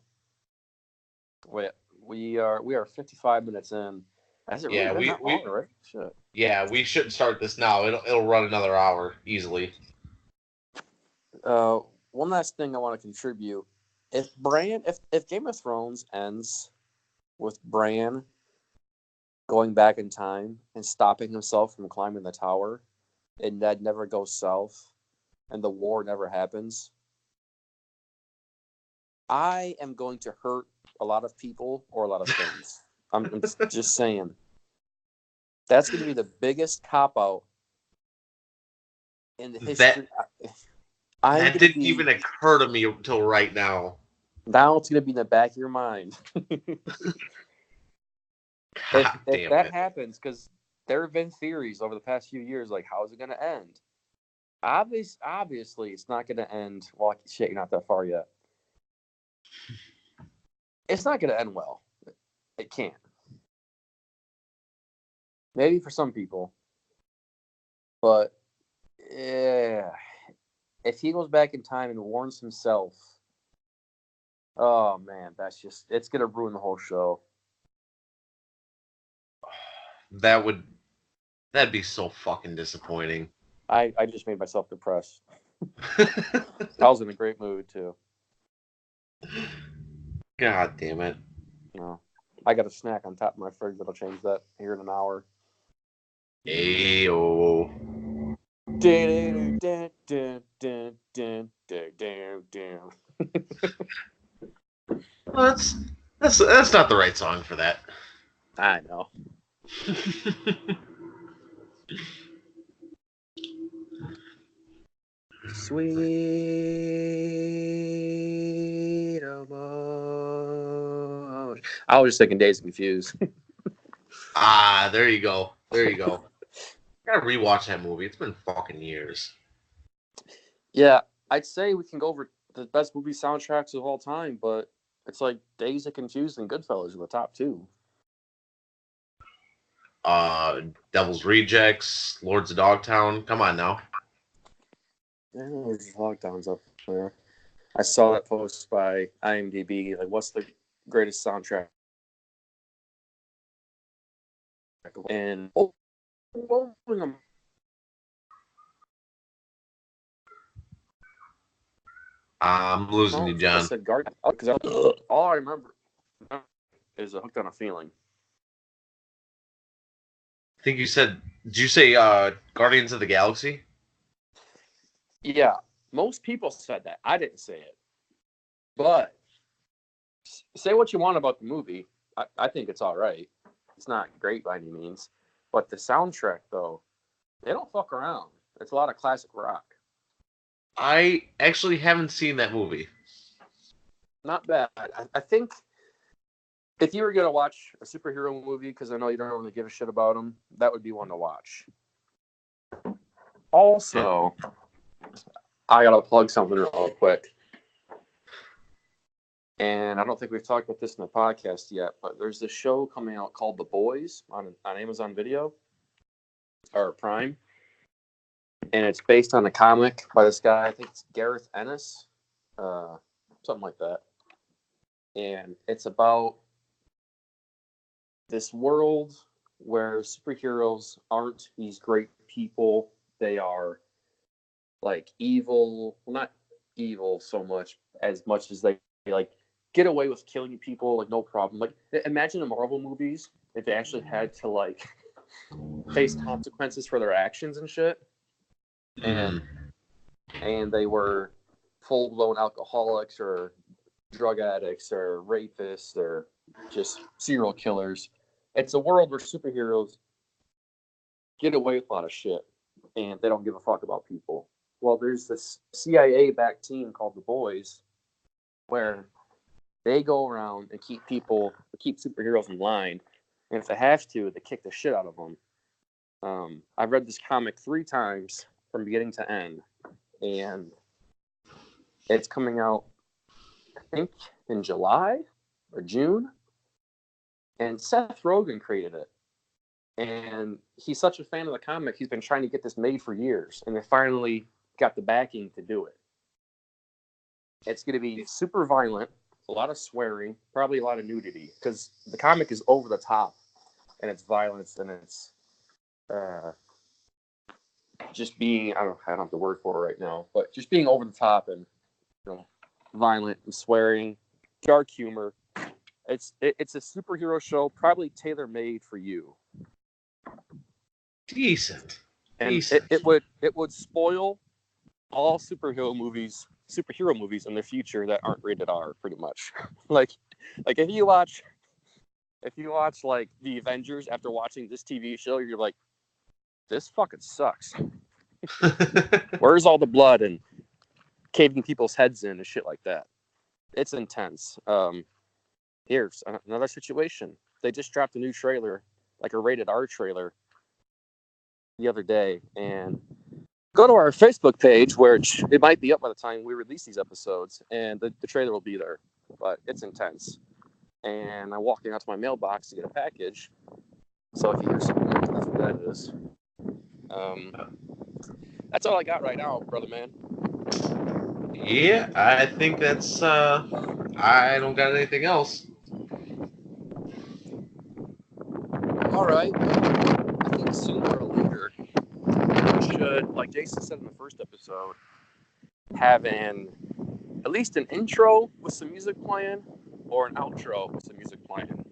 Wait, we are 55 minutes in. Has it really yeah, been we that long we already? Shit. yeah we shouldn't start this now. It'll run another hour easily. Uh, One last thing I want to contribute. If Game of Thrones ends with Bran going back in time and stopping himself from climbing the tower, and Ned never goes south, and the war never happens, I am going to hurt a lot of people or a lot of things. I'm just saying. That's going to be the biggest cop out in the That history. I'm that going to didn't be even occur to me until right now. Now it's going to be in the back of your mind. if God if damn that it. happens, because there have been theories over the past few years, like how is it going to end? Obviously, it's not going to end. Well, shit, you're not that far yet. It's not going to end well. It can't. Maybe for some people, but yeah, if he goes back in time and warns himself, oh man, it's going to ruin the whole show. That'd be so fucking disappointing. I just made myself depressed. I was in a great mood too. God damn it. No. I got a snack on top of my fridge that'll change that here in an hour. Ayo. Well, that's not the right song for that. I know. Sweet emotion. I was just thinking Days Confused. Ah, there you go. There you go. Gotta rewatch that movie. It's been fucking years. Yeah, I'd say we can go over the best movie soundtracks of all time, but it's like Days of Confused and Goodfellas are the top two. Devil's Rejects, Lords of Dogtown. Come on now. Yeah, there's lockdowns up there. I saw that post by IMDb. Like, what's the greatest soundtrack? And I'm losing you, I John. said Guardian because all I remember is Hooked on a Feeling. I think you said. Did you say Guardians of the Galaxy? Yeah, most people said that. I didn't say it, but say what you want about the movie. I think it's all right. It's not great by any means, but the soundtrack though, they don't fuck around. It's a lot of classic rock. I actually haven't seen that movie. Not bad. I think if you were gonna watch a superhero movie, because I know you don't really give a shit about them, that would be one to watch. Also, I gotta plug something real quick. And I don't think we've talked about this in the podcast yet, but there's this show coming out called The Boys on Amazon Video or Prime. And it's based on a comic by this guy, I think it's Gareth Ennis, something like that. And it's about this world where superheroes aren't these great people. They are like evil, well, not evil so much as they like get away with killing people, like no problem. Like imagine the Marvel movies if they actually had to like face consequences for their actions and shit. And they were full blown alcoholics or drug addicts or rapists or just serial killers. It's a world where superheroes get away with a lot of shit and they don't give a fuck about people. Well, there's this CIA-backed team called the Boys where they go around and keep superheroes in line, and if they have to, they kick the shit out of them. I've read this comic 3 times from beginning to end, and it's coming out, I think, in July or June. And Seth Rogen created it. And he's such a fan of the comic, he's been trying to get this made for years, and they finally got the backing to do it. It's going to be super violent, a lot of swearing, probably a lot of nudity, because the comic is over the top, and it's violence, and it's just being, I don't have the word for it right now, but just being over the top and violent and swearing, dark humor. It's a superhero show, probably tailor made for you. Decent. And it would spoil all superhero movies in the future that aren't rated R, pretty much. like if you watch like the Avengers after watching this TV show, you're like, this fucking sucks. Where's all the blood and caving people's heads in and shit like that? It's intense. Here's another situation. They just dropped a new trailer, like a rated R trailer, the other day, and go to our Facebook page, where it might be up by the time we release these episodes, and the trailer will be there. But it's intense. And I'm walking out to my mailbox to get a package. So if you hear something, that's what that is. That's all I got right now, brother man. Yeah, I think that's. I don't got anything else. All right. sooner or later, we should, like Jason said in the first episode, have at least an intro with some music playing or an outro with some music playing.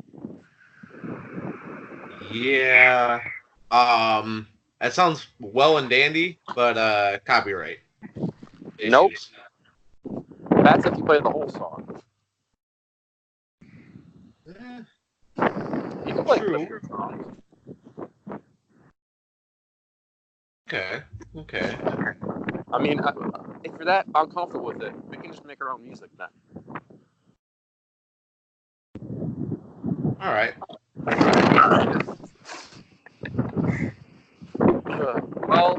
Yeah. That sounds well and dandy, but copyright Nope. issues. That's if you play the whole song. Eh, You can play true. clips of songs. Okay. I mean, if you're that uncomfortable with it, we can just make our own music then. All right. Well,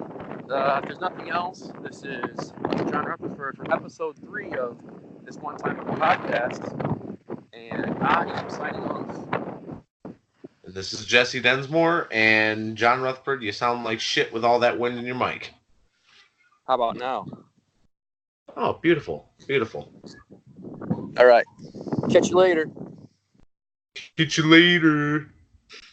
if there's nothing else, this is John Rutherford for episode 3 of this One Time podcast, and I am signing off. And this is Jesse Densmore and John Rutherford. You sound like shit with all that wind in your mic. How about now? Oh, beautiful. All right. Catch you later. Catch you later.